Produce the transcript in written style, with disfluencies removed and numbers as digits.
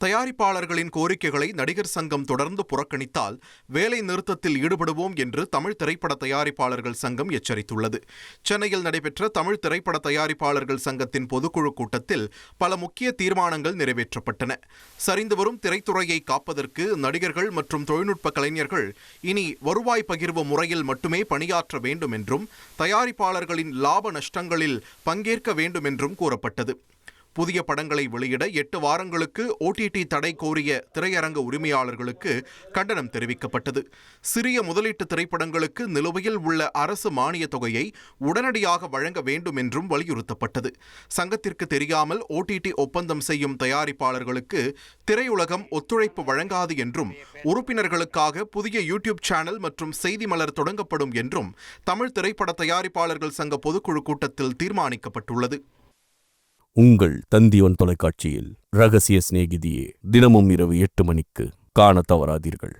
தயாரிப்பாளர்களின் கோரிக்கைகளை நடிகர் சங்கம் தொடர்ந்து புறக்கணித்தால் வேலை நிறுத்தத்தில் ஈடுபடுவோம் என்று தமிழ் திரைப்பட தயாரிப்பாளர்கள் சங்கம் எச்சரித்துள்ளது. சென்னையில் நடைபெற்ற தமிழ் திரைப்பட தயாரிப்பாளர்கள் சங்கத்தின் பொதுக்குழு கூட்டத்தில் பல முக்கிய தீர்மானங்கள் நிறைவேற்றப்பட்டன. சரிந்து வரும் திரைத்துறையை காப்பதற்கு நடிகர்கள் மற்றும் தொழில்நுட்ப கலைஞர்கள் இனி வருவாய் பகிர்வு முறையில் மட்டுமே பணியாற்ற வேண்டும் என்றும், தயாரிப்பாளர்களின் லாப நஷ்டங்களில் பங்கேற்க வேண்டும் என்றும் கூறப்பட்டது. புதிய படங்களை வெளியிட 8 வாரங்களுக்கு OTT தடை கோரிய திரையரங்க உரிமையாளர்களுக்கு கண்டனம் தெரிவிக்கப்பட்டது. சிறிய முதலீட்டு திரைப்படங்களுக்கு நிலுவையில் உள்ள அரசு மானிய தொகையை உடனடியாக வழங்க வேண்டும் என்றும் வலியுறுத்தப்பட்டது. சங்கத்திற்கு தெரியாமல் OTT ஒப்பந்தம் செய்யும் தயாரிப்பாளர்களுக்கு திரையுலகம் ஒத்துழைப்பு வழங்காது என்றும், உறுப்பினர்களுக்காக புதிய யூடியூப் சேனல் மற்றும் செய்தி மலர் தொடங்கப்படும் என்றும் தமிழ் திரைப்பட தயாரிப்பாளர்கள் சங்க பொதுக்குழு கூட்டத்தில் தீர்மானிக்கப்பட்டுள்ளது. உங்கள் தந்திவன் தொலைக்காட்சியில் ரகசிய சிநேகிதியே தினமும் இரவு 8 மணிக்கு காண தவறாதீர்கள்.